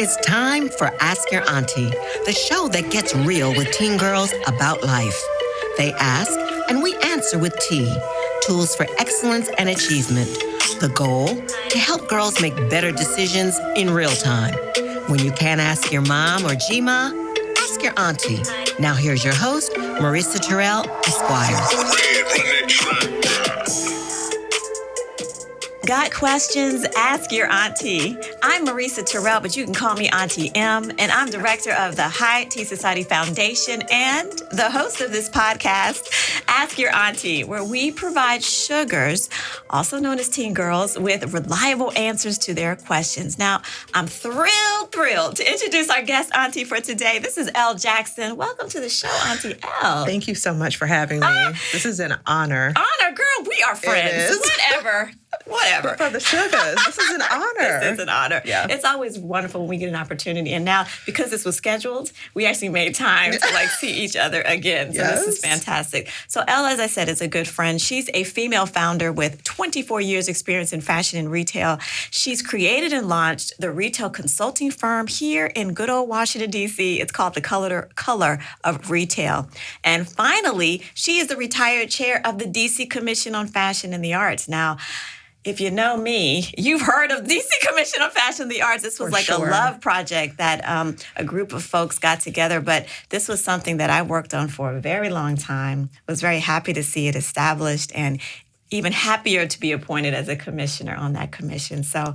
It's time for Ask Your AunTea, the show that gets real with teen girls about life. They ask, and we answer with tea. Tools for excellence and achievement. The goal? To help girls make better decisions in real time. When you can't ask your mom or G-Ma, ask your auntie. Now here's your host, Marissa Terrell, Esquire. Got questions? Ask your auntie. I'm Marissa Terrell, but you can call me Auntie M, and I'm director of the High Tea Society Foundation and the host of this podcast, Ask Your AunTea, where we provide sugars, also known as teen girls, with reliable answers to their questions. Now, I'm thrilled to introduce our guest auntie for today. This is L. Jackson. Welcome to the show, Auntie L. Thank you so much for having me. This is an honor. Honor, girl. We are friends. It is. Whatever. For the sugars, this is an honor. This is an honor. Yeah. It's always wonderful when we get an opportunity. And now, because this was scheduled, we actually made time to see each other again. So Yes. This is fantastic. So Elle, as I said, is a good friend. She's a female founder with 24 years experience in fashion and retail. She's created and launched the retail consulting firm here in good old Washington, D.C. It's called the Color of Retail. And finally, she is the retired chair of the D.C. Commission on Fashion and the Arts. Now, if you know me, you've heard of DC Commission on Fashion and the Arts. This was a love project that a group of folks got together, but this was something that I worked on for a very long time. Was very happy to see it established and even happier to be appointed as a commissioner on that commission. So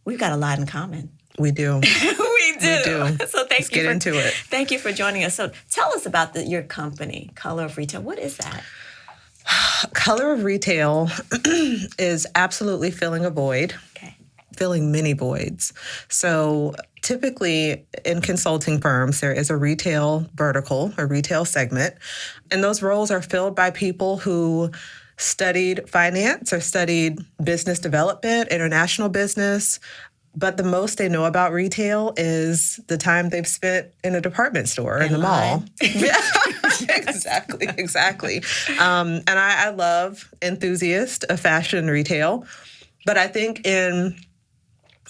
we've got a lot in common. We do. We do. So Let's get into it. Thank you for joining us. So tell us about your company, Color of Retail. What is that? Color of Retail is absolutely filling a void, filling many voids. So typically in consulting firms, there is a retail vertical, a retail segment, and those roles are filled by people who studied finance or studied business development, international business, but the most they know about retail is the time they've spent in a department store in the mall. Exactly. And I love enthusiasts of fashion and retail, but I think in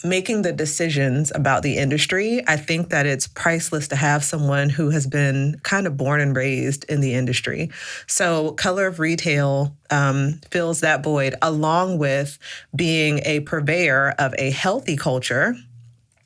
making the decisions about the industry, I think that it's priceless to have someone who has been kind of born and raised in the industry. So Color of Retail fills that void, along with being a purveyor of a healthy culture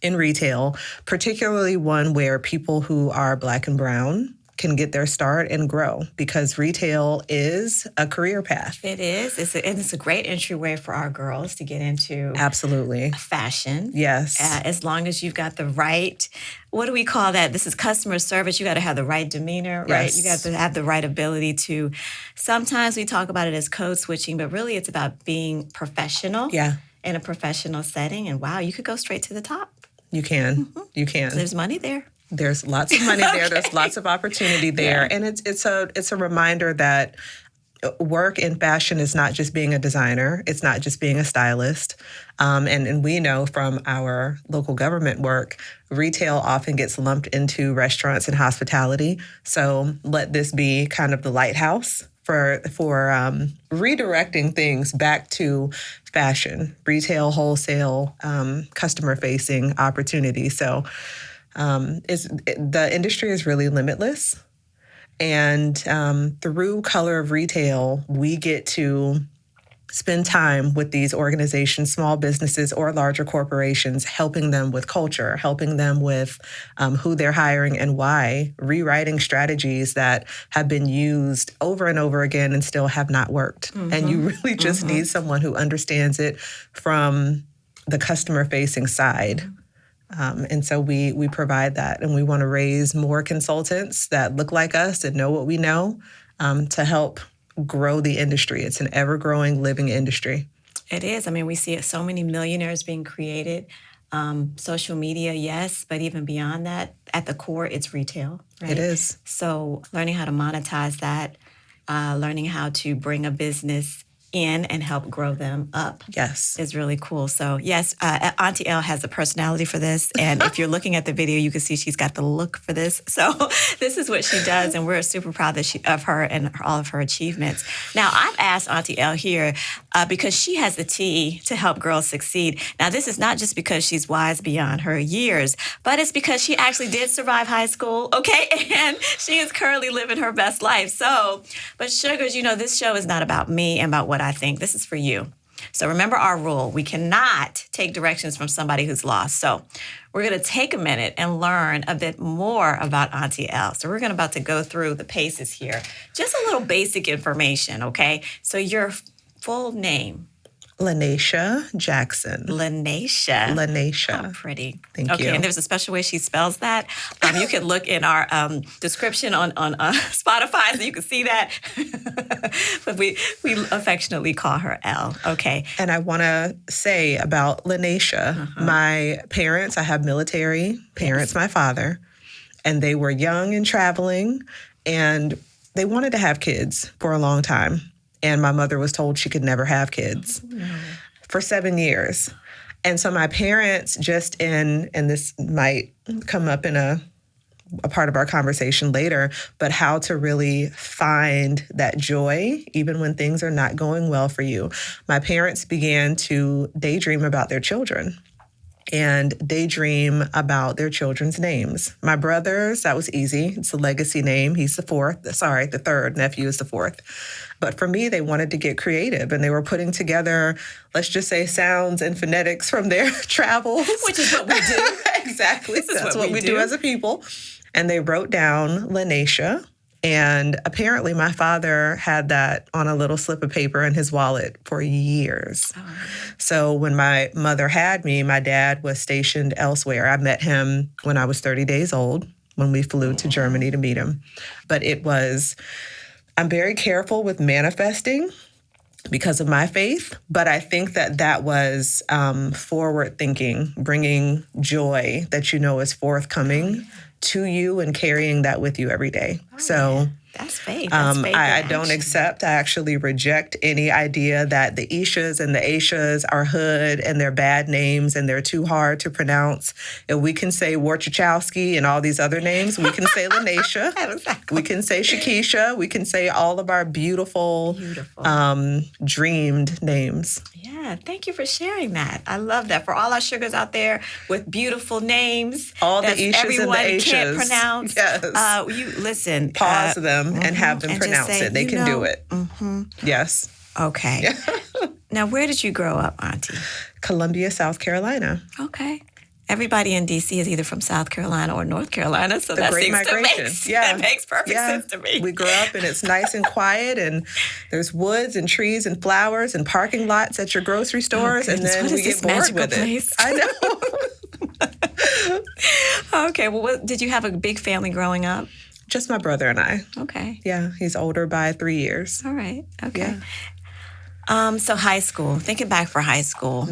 in retail, particularly one where people who are Black and brown can get their start and grow, because retail is a career path. It is. It's a great entryway for our girls to get into Absolutely. Fashion. Yes. As long as you've got the right, what do we call that? This is customer service. You got to have the right demeanor, right? Yes. You got to have the right ability to, sometimes we talk about it as code switching, but really it's about being professional in a professional setting. And wow, you could go straight to the top. You can. You can. So there's money there. There's lots of money there. There's lots of opportunity there. And it's a reminder that work in fashion is not just being a designer. It's not just being a stylist. And we know from our local government work, retail often gets lumped into restaurants and hospitality. So let this be kind of the lighthouse for redirecting things back to fashion, retail, wholesale, customer-facing opportunities. So the industry is really limitless. And through Color of Retail, we get to spend time with these organizations, small businesses or larger corporations, helping them with culture, helping them with who they're hiring and why, rewriting strategies that have been used over and over again and still have not worked. And you really just need someone who understands it from the customer-facing side. And so we provide that, and we want to raise more consultants that look like us and know what we know to help grow the industry. It's an ever-growing, living industry. It is. I mean, we see so many millionaires being created. Social media, yes, but even beyond that, at the core, it's retail. Right? It is. So learning how to monetize that, learning how to bring a business in and help grow them up. Yes. Is really cool. So yes, Auntie L has the personality for this. And if you're looking at the video, you can see she's got the look for this. So this is what she does. And we're super proud of her and all of her achievements. Now, I've asked Auntie L here because she has the tea to help girls succeed. Now, this is not just because she's wise beyond her years, but it's because she actually did survive high school, okay? And she is currently living her best life. So, but sugars, this show is not about me and about what I think. This is for you. So remember our rule. We cannot take directions from somebody who's lost. So we're going to take a minute and learn a bit more about Auntie L. So we're about to go through the paces here. Just a little basic information, okay? So your full name. Lanesha Jackson. Lanesha. How pretty. Thank you. Okay, and there's a special way she spells that. You can look in our description on Spotify so you can see that. But we affectionately call her L. Okay. And I want to say about Lanesha, my parents, I have military parents, my father, and they were young and traveling, and they wanted to have kids for a long time. And my mother was told she could never have kids for 7 years. And so my parents and this might come up in a part of our conversation later, but how to really find that joy even when things are not going well for you. My parents began to daydream about their children and daydream about their children's names. My brother's, that was easy. It's a legacy name. He's the third. Nephew is the fourth. But for me, they wanted to get creative, and they were putting together, let's just say, sounds and phonetics from their travels. Which is what we do. Exactly. That's what we do as a people. And they wrote down Lanesha. And apparently my father had that on a little slip of paper in his wallet for years. Oh. So when my mother had me, my dad was stationed elsewhere. I met him when I was 30 days old when we flew to Germany to meet him. But I'm very careful with manifesting because of my faith, but I think that was forward thinking, bringing joy that is forthcoming to you and carrying that with you every day. That's faith. I don't accept, I actually reject any idea that the Ishas and the Aishas are hood and they're bad names and they're too hard to pronounce. If we can say Warchachowski and all these other names, we can say Lanesha. Exactly. We can say Shakisha. We can say all of our beautiful. Dreamed names. Yeah, thank you for sharing that. I love that. For all our sugars out there with beautiful names. All the Ishas and the Aishas. Can't pronounce. Yes. You listen. Pause them and have them pronounce it. They can do it. Yes. Okay. Now, where did you grow up, Auntie? Columbia, South Carolina. Okay. Everybody in D.C. is either from South Carolina or North Carolina, so that Great Migration. That makes perfect sense to me. We grew up and it's nice and quiet, and there's woods and trees and flowers and parking lots at your grocery stores, and then we get bored with it. I know. Okay. Well, did you have a big family growing up? Just my brother and I. Okay. Yeah, he's older by 3 years. All right. Okay. Yeah. So high school. Thinking back for high school.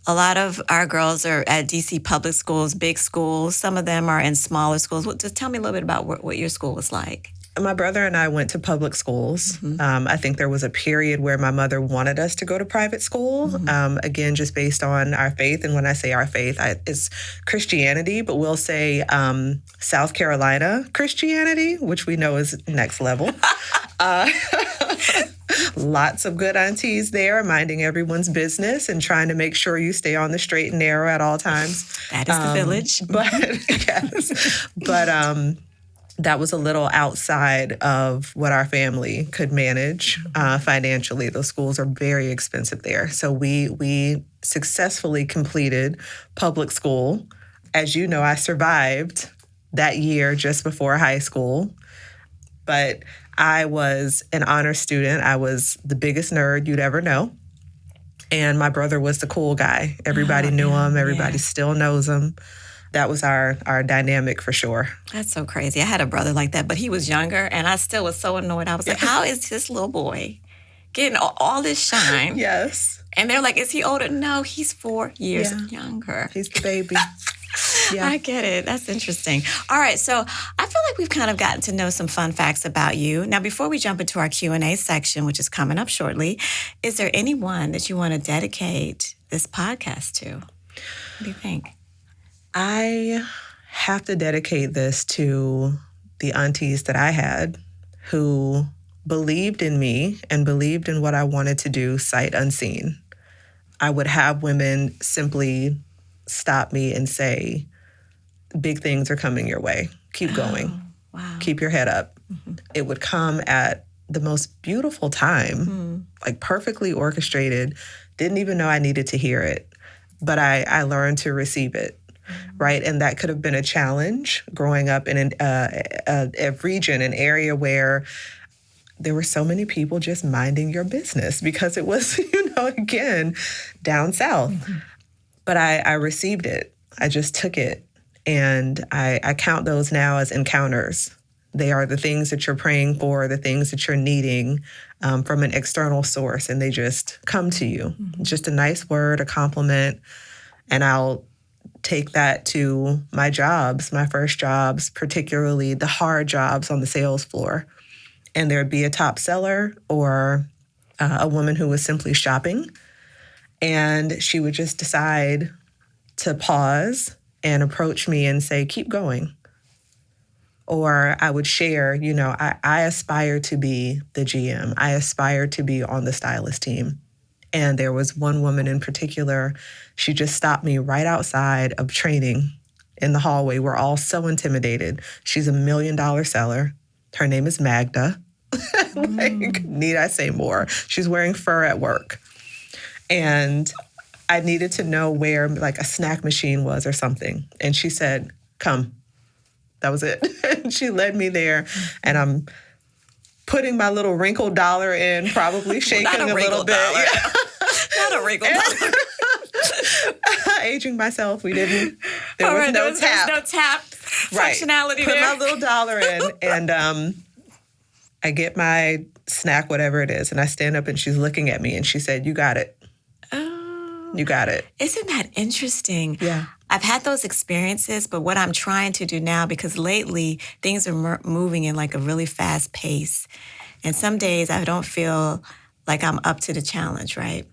A lot of our girls are at DC public schools, big schools. Some of them are in smaller schools. Just tell me a little bit about what your school was like. My brother and I went to public schools. I think there was a period where my mother wanted us to go to private school, again, just based on our faith. And when I say our faith, it's Christianity, but we'll say South Carolina Christianity, which we know is next level. Lots of good aunties there, minding everyone's business and trying to make sure you stay on the straight and narrow at all times. That is the village. But that was a little outside of what our family could manage financially. Those schools are very expensive there. So we successfully completed public school. As you know, I survived that year just before high school. But I was an honor student. I was the biggest nerd you'd ever know. And my brother was the cool guy. Everybody knew him. Everybody still knows him. That was our dynamic for sure. That's so crazy. I had a brother like that, but he was younger, and I still was so annoyed. I was like, how is this little boy getting all this shine? Yes. And they're like, is he older? No, he's 4 years younger. He's the baby. Yeah. I get it. That's interesting. All right. So I feel like we've kind of gotten to know some fun facts about you. Now, before we jump into our Q&A section, which is coming up shortly, is there anyone that you want to dedicate this podcast to? What do you think? I have to dedicate this to the aunties that I had who believed in me and believed in what I wanted to do sight unseen. I would have women simply stop me and say, big things are coming your way. Keep going. Wow. Keep your head up. Mm-hmm. It would come at the most beautiful time, like perfectly orchestrated. Didn't even know I needed to hear it, but I learned to receive it. Right. And that could have been a challenge growing up in a region, an area where there were so many people just minding your business because it was, again, down south. Mm-hmm. But I received it. I just took it. And I count those now as encounters. They are the things that you're praying for, the things that you're needing from an external source, and they just come to you. Mm-hmm. Just a nice word, a compliment, and I'll take that to my jobs, my first jobs, particularly the hard jobs on the sales floor. And there'd be a top seller or a woman who was simply shopping, and she would just decide to pause and approach me and say, keep going. Or I would share, I aspire to be the GM. I aspire to be on the stylist team. And there was one woman in particular, she just stopped me right outside of training in the hallway. We're all so intimidated. She's $1 million seller. Her name is Magda. Need I say more? She's wearing fur at work. And I needed to know where like a snack machine was or something. And she said, come. That was it. And she led me there. And I'm putting my little wrinkled dollar in, probably shaking a little bit. Yeah. Not a wrinkled dollar. Aging myself, there was no tap functionality Put there. my little dollar in, and I get my snack, whatever it is, and I stand up and she's looking at me and she said, you got it. Oh. You got it. Isn't that interesting? Yeah. I've had those experiences, but what I'm trying to do now, because lately things are moving in like a really fast pace. And some days I don't feel like I'm up to the challenge, right?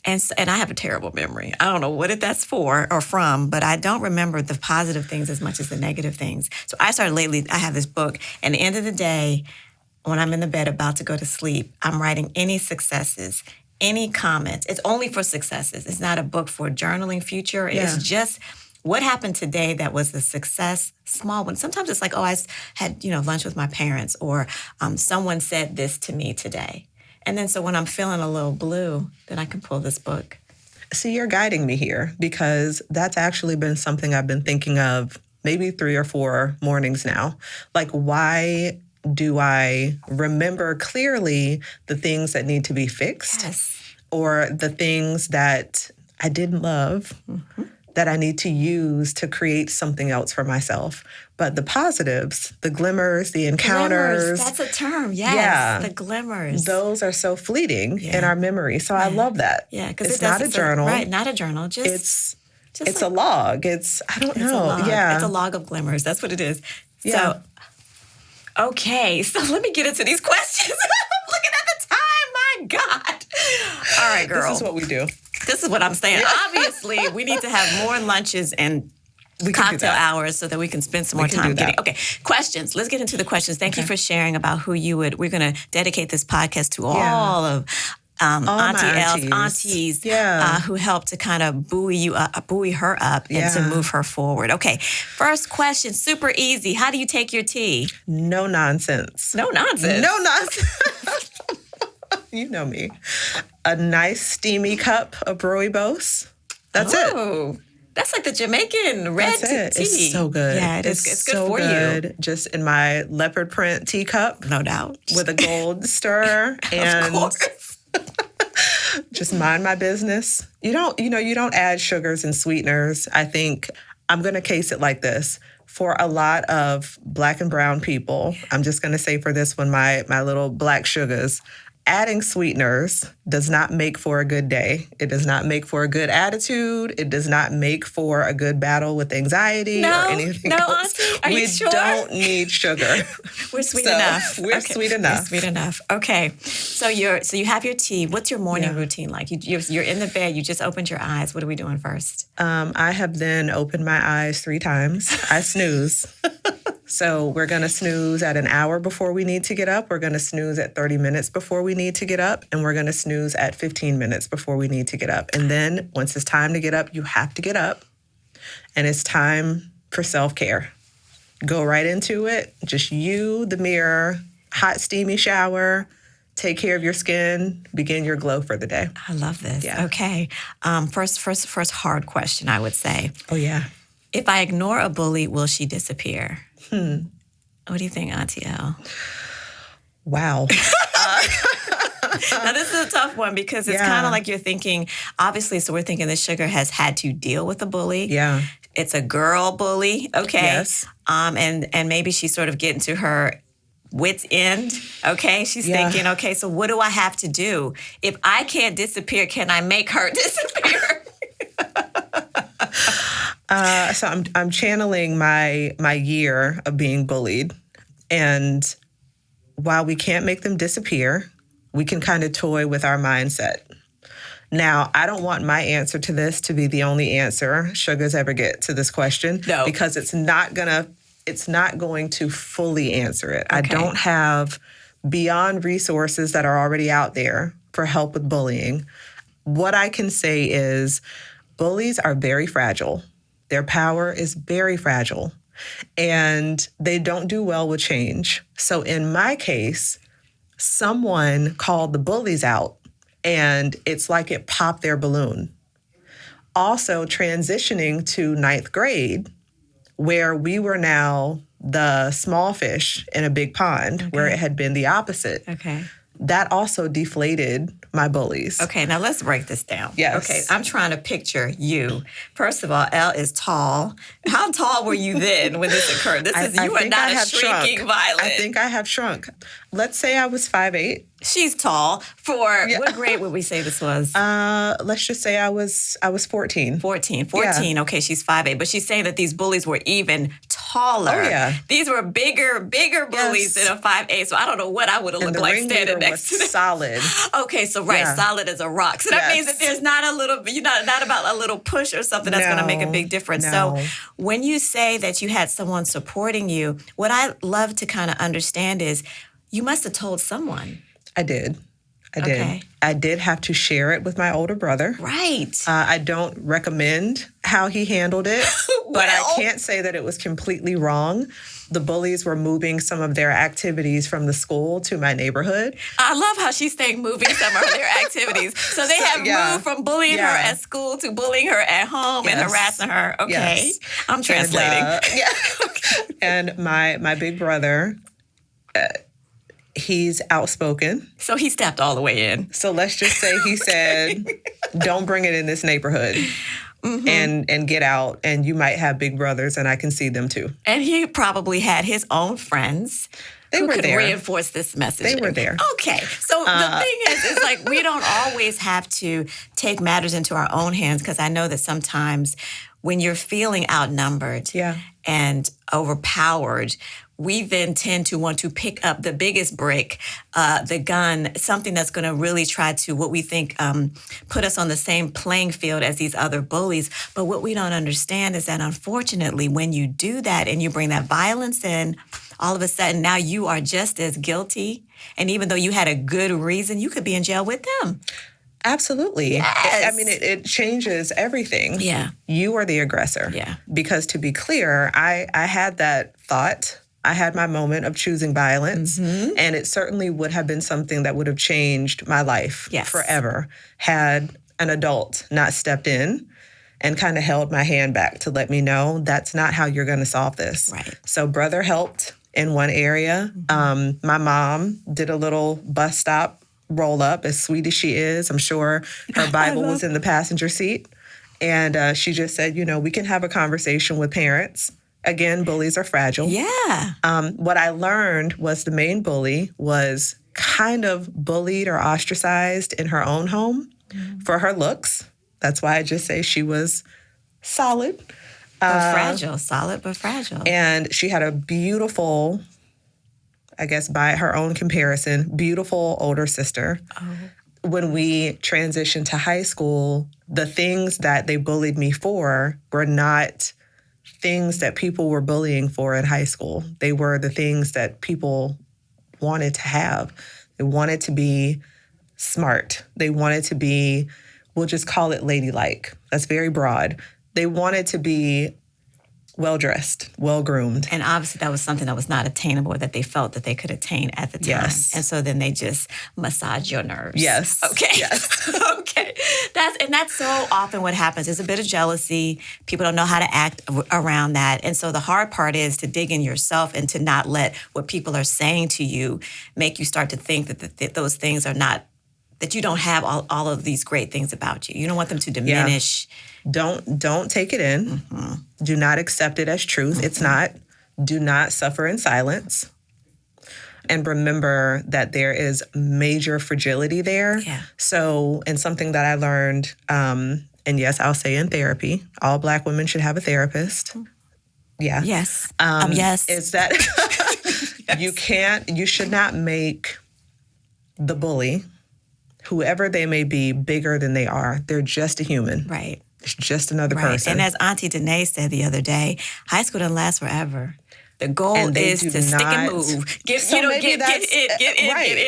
And I have a terrible memory. I don't know what that's for or from, but I don't remember the positive things as much as the negative things. So I started lately, I have this book, and at the end of the day, when I'm in the bed about to go to sleep, I'm writing any successes, any comments. It's only for successes. It's not a book for journaling future. Yeah. It's just what happened today that was the success, small one. Sometimes it's like, oh, I had lunch with my parents, or someone said this to me today. And then so when I'm feeling a little blue, then I can pull this book. See, you're guiding me here, because that's actually been something I've been thinking of maybe 3 or 4 mornings now. Like, why do I remember clearly the things that need to be fixed? Yes. Or the things that I didn't love, that I need to use to create something else for myself. But the positives, the glimmers, the encounters. That's a term, yes. Yeah. The glimmers. Those are so fleeting in our memory. So I love that. Yeah, because it's not a journal. Right, not a journal. It's like, a log. I don't know. Yeah. It's a log of glimmers. That's what it is. Yeah. So, okay. So let me get into these questions. I'm looking at the time. My God. All right, girl. This is what we do. This is what I'm saying. Yeah. Obviously, we need to have more lunches and cocktail hours so that we can spend some more time getting. Okay, questions. Let's get into the questions. Thank you for sharing about who you would. We're going to dedicate this podcast to all of AunTea L's aunties who helped to kind of buoy her up and to move her forward. Okay, first question, super easy. How do you take your tea? No nonsense. No nonsense. No nonsense. You know me. A nice steamy cup of rooibos. That's it. That's like the Jamaican red tea. It's so good. Yeah, it's good so for you. Just in my leopard print teacup. No doubt. With a gold stir. And of course. Just mind my business. You don't add sugars and sweeteners. I think I'm going to case it like this. For a lot of Black and brown people, I'm just going to say for this one, my little black sugars, adding sweeteners does not make for a good day. It does not make for a good attitude. It does not make for a good battle with anxiety or anything else. Auntie, are you sure? We don't need sugar. We're sweet enough. We're sweet enough. We're sweet enough. Okay. So you have your tea. What's your morning routine like? You're in the bed. You just opened your eyes. What are we doing first? I have then opened my eyes 3 times. I snooze. So we're going to snooze at an hour before we need to get up. We're going to snooze at 30 minutes before we need to get up. And we're going to snooze at 15 minutes before we need to get up. And then once it's time to get up, you have to get up. And it's time for self-care. Go right into it. Just you, the mirror, hot, steamy shower. Take care of your skin. Begin your glow for the day. I love this. Yeah. Okay. First hard question, I would say. Oh, yeah. If I ignore a bully, will she disappear? What do you think, Auntie L? Wow. Now, this is a tough one because it's kind of like you're thinking, obviously, so we're thinking that Sugar has had to deal with a bully. Yeah. It's a girl bully, okay? Yes. And maybe she's sort of getting to her wit's end, okay? She's thinking, okay, so what do I have to do? If I can't disappear, can I make her disappear? So I'm channeling my year of being bullied. And while we can't make them disappear, we can kind of toy with our mindset. Now, I don't want my answer to this to be the only answer Sugar's ever get to this question. No. Because it's not going to fully answer it. Okay. I don't have beyond resources that are already out there for help with bullying. What I can say is bullies are very fragile. Their power is very fragile, and they don't do well with change. So in my case, someone called the bullies out, and it's like it popped their balloon. Also, transitioning to 9th grade, where we were now the small fish in a big pond, where it had been the opposite. Okay. That also deflated my bullies. Okay, now let's break this down. Yes. Okay, I'm trying to picture you. First of all, Elle is tall. How tall were you then when this occurred? You are not a shrinking violet. I think I have shrunk. Let's say I was 5'8". She's tall. What grade would we say this was? Let's just say I was 14. 14. Okay, she's 5'8", but she's saying that these bullies were even taller. Oh, yeah. These were bigger bullies than a 5'8", so I don't know what I would have looked like standing next to them. Solid. Okay, so solid as a rock. So that means that there's not a little, not about a little push or something that's going to make a big difference. No. So when you say that you had someone supporting you, what I love to kind of understand is you must have told someone. I did. Okay. I did have to share it with my older brother. Right. I don't recommend how he handled it, but I can't say that it was completely wrong. The bullies were moving some of their activities from the school to my neighborhood. I love how she's saying moving some of their activities. So they have moved from bullying her at school to bullying her at home and harassing her. Okay. Yes. I'm translating. And my big brother, he's outspoken. So he stepped all the way in. So let's just say he said, don't bring it in this neighborhood. And get out, and you might have big brothers, and I can see them too. And he probably had his own friends who could reinforce this message. They were there. Okay. So the thing is like we don't always have to take matters into our own hands, because I know that sometimes when you're feeling outnumbered and overpowered, we then tend to want to pick up the biggest brick, the gun, something that's going to really try to, what we think, put us on the same playing field as these other bullies. But what we don't understand is that, unfortunately, when you do that and you bring that violence in, all of a sudden now you are just as guilty. And even though you had a good reason, you could be in jail with them. Absolutely. Yes. I mean, it changes everything. Yeah. You are the aggressor. Yeah. Because to be clear, I had that thought. I had my moment of choosing violence, and it certainly would have been something that would have changed my life forever had an adult not stepped in and kind of held my hand back to let me know that's not how you're going to solve this. Right. So brother helped in one area. My mom did a little bus stop roll up, as sweet as she is. I'm sure her Bible was in the passenger seat. And she just said, we can have a conversation with parents. Again, bullies are fragile. Yeah. What I learned was the main bully was kind of bullied or ostracized in her own home for her looks. That's why I just say she was solid. But fragile, solid but fragile. And she had a beautiful, I guess by her own comparison, beautiful older sister. Oh. When we transitioned to high school, the things that they bullied me for were not things that people were bullying for in high school. They were the things that people wanted to have. They wanted to be smart. They wanted to be, we'll just call it ladylike. That's very broad. They wanted to be well-dressed, well-groomed. And obviously that was something that was not attainable that they felt that they could attain at the time. Yes. And so then they just massage your nerves. Yes. Okay. Yes. Okay. That's so often what happens. There's a bit of jealousy. People don't know how to act around that. And so the hard part is to dig in yourself and to not let what people are saying to you make you start to think that those things are not, that you don't have all of these great things about you. You don't want them to diminish. Don't take it in. Mm-hmm. Do not accept it as truth. Mm-hmm. It's not. Do not suffer in silence. And remember that there is major fragility there. Yeah. So, and something that I learned, and yes, I'll say in therapy, all Black women should have a therapist. Yeah. Yes. Yes. Is that yes. You should not make the bully, whoever they may be, bigger than they are. They're just a human. Right. It's just another person. And as Auntie Danae said the other day, high school doesn't last forever. The goal is to stick and move. Get in,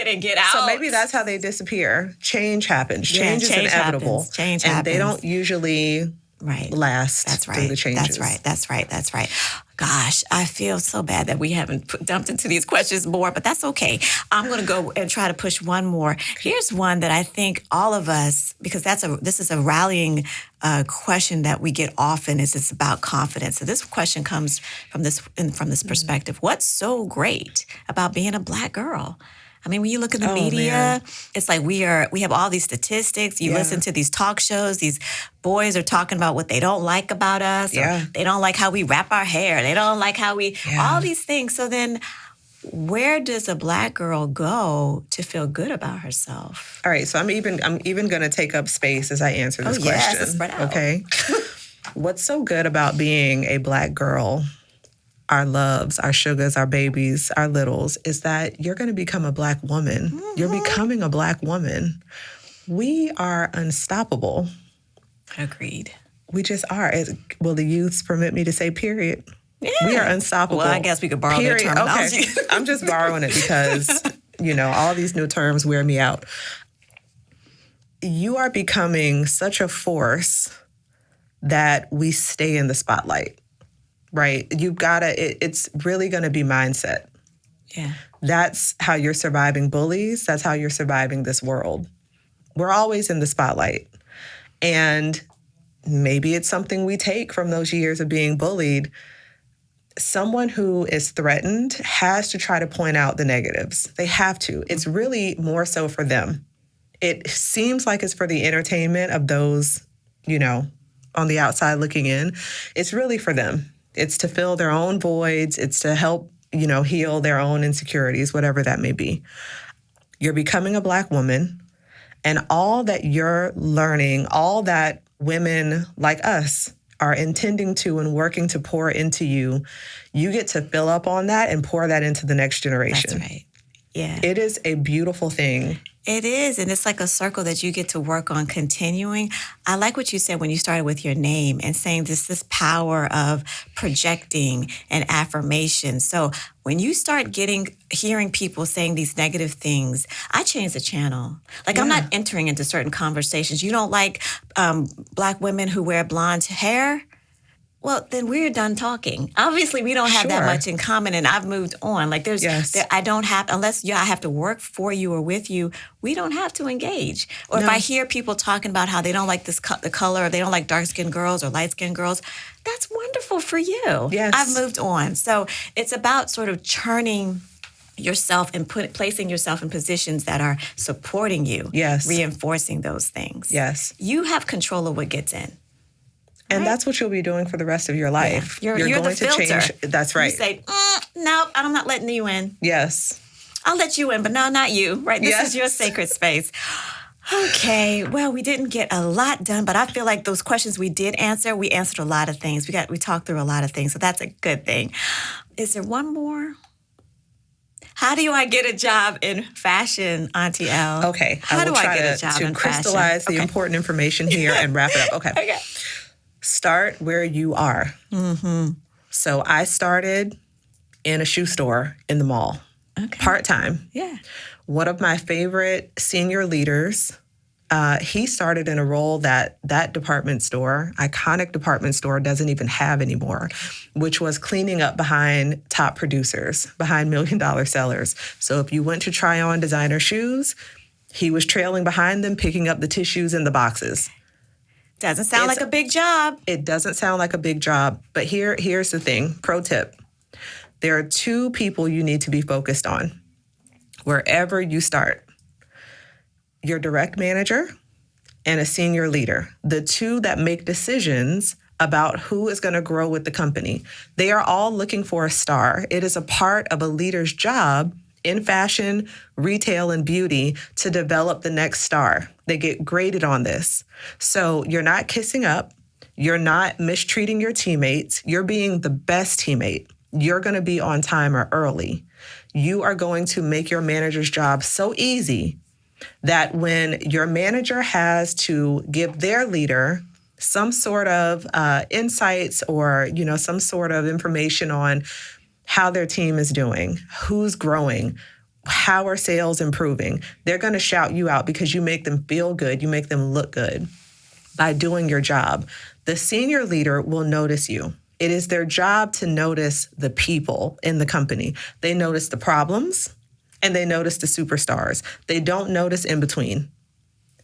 and get out. So maybe that's how they disappear. Change happens. Change is inevitable. Change happens. And they don't usually last through the changes. That's right. Gosh, I feel so bad that we haven't dumped into these questions more, but that's okay. I'm going to go and try to push one more. Here's one that I think all of us, because this is a rallying question that we get often, is it's about confidence. So this question comes from this perspective. What's so great about being a Black girl? I mean, when you look at the media, it's like we have all these statistics. You listen to these talk shows. These boys are talking about what they don't like about us. Or they don't like how we wrap our hair. They don't like how we, all these things. So then where does a Black girl go to feel good about herself? All right. So I'm even going to take up space as I answer this question. Yes, let's spread out. Okay. What's so good about being a Black girl, our loves, our sugars, our babies, our littles, is that you're going to become a Black woman. Mm-hmm. You're becoming a Black woman. We are unstoppable. Agreed. We just are. Will the youths permit me to say period? Yeah. We are unstoppable. Well, I guess we could borrow their terminology. Okay. I'm just borrowing it because, all these new terms wear me out. You are becoming such a force that we stay in the spotlight. Right? It's really going to be mindset. Yeah. That's how you're surviving bullies. That's how you're surviving this world. We're always in the spotlight. And maybe it's something we take from those years of being bullied. Someone who is threatened has to try to point out the negatives. They have to. It's really more so for them. It seems like it's for the entertainment of those, on the outside looking in. It's really for them. It's to fill their own voids. It's to help, heal their own insecurities, whatever that may be. You're becoming a Black woman, and all that you're learning, all that women like us are intending to and working to pour into you, you get to fill up on that and pour that into the next generation. That's right. Yeah. It is a beautiful thing. It is, and it's like a circle that you get to work on continuing. I like what you said when you started with your name and saying this power of projecting and affirmation. So when you start hearing people saying these negative things, I change the channel. I'm not entering into certain conversations. You don't like Black women who wear blonde hair? Well, then we're done talking. Obviously, we don't have that much in common, and I've moved on. I don't have, unless I have to work for you or with you, we don't have to engage. Or if I hear people talking about how they don't like the color, or they don't like dark-skinned girls or light-skinned girls, that's wonderful for you. Yes. I've moved on. So it's about sort of churning yourself and placing yourself in positions that are supporting you. Yes. Reinforcing those things. Yes. You have control of what gets in. And that's what you'll be doing for the rest of your life. Yeah. You're going the filter. To change. That's right. You say, no, I'm not letting you in. Yes. I'll let you in, but no, not you, right? This Yes. is your sacred space. Okay, well, we didn't get a lot done, but I feel like those questions we did answer, we answered a lot of things. We talked through a lot of things, so that's a good thing. Is there one more? How do I get a job in fashion, Auntie L? Okay, How do I try get a job to in crystallize fashion? the important information here and wrap it up. Okay. Okay. Start where you are. Mm-hmm. So I started in a shoe store in the mall, part-time. Yeah. One of my favorite senior leaders, he started in a role that department store, iconic department store, doesn't even have anymore, which was cleaning up behind top producers, behind $1 million sellers. So if you went to try on designer shoes, he was trailing behind them, picking up the tissues in the boxes. Doesn't sound like a big job. It doesn't sound like a big job, but here's the thing, pro tip. There are two people you need to be focused on wherever you start. Your direct manager and a senior leader, the two that make decisions about who is going to grow with the company. They are all looking for a star. It is a part of a leader's job in fashion, retail, and beauty to develop the next star. They get graded on this. So you're not kissing up. You're not mistreating your teammates. You're being the best teammate. You're going to be on time or early. You are going to make your manager's job so easy that when your manager has to give their leader some sort of insights or, some sort of information on how their team is doing, who's growing, how are sales improving, they're going to shout you out because you make them feel good, you make them look good by doing your job. The senior leader will notice you. It is their job to notice the people in the company. They notice the problems and they notice the superstars. They don't notice in between.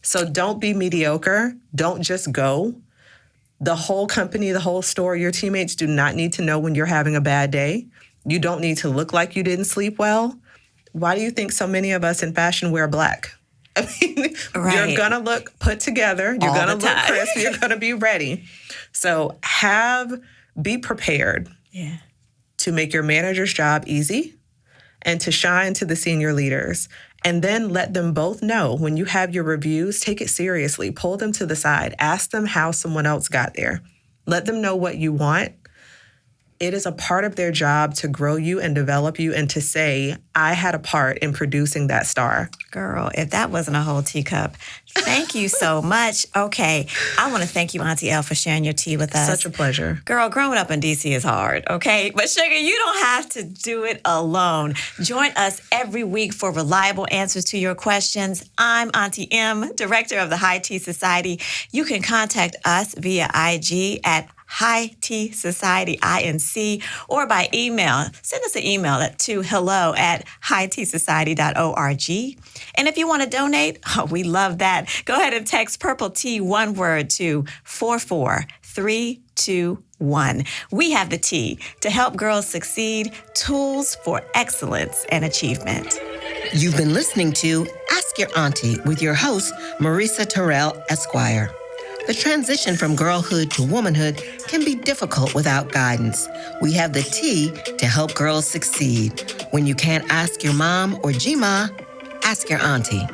So don't be mediocre. Don't just go. The whole company, the whole store, your teammates do not need to know when you're having a bad day. You don't need to look like you didn't sleep well. Why do you think so many of us in fashion wear black? I mean, right. You're going to look put together. You're going to look crisp. You're going to be ready. So be prepared to make your manager's job easy and to shine to the senior leaders. And then let them both know when you have your reviews, take it seriously. Pull them to the side. Ask them how someone else got there. Let them know what you want. It is a part of their job to grow you and develop you and to say, I had a part in producing that star. Girl, if that wasn't a whole teacup, thank you so much. Okay, I want to thank you, Auntie L, for sharing your tea with us. Such a pleasure. Girl, growing up in D.C. is hard, okay? But sugar, you don't have to do it alone. Join us every week for reliable answers to your questions. I'm Auntie M, Director of the High Tea Society. You can contact us via IG at High Tea Society, INC, or by email. Send us an email to hello@highteasociety.org. And if you want to donate, we love that. Go ahead and text Purple Tea, one word, to 44321. We have the tea to help girls succeed, tools for excellence and achievement. You've been listening to Ask Your Auntie with your host, Marisa Terrell, Esquire. The transition from girlhood to womanhood can be difficult without guidance. We have the tea to help girls succeed. When you can't ask your mom or G-Ma, ask your auntie.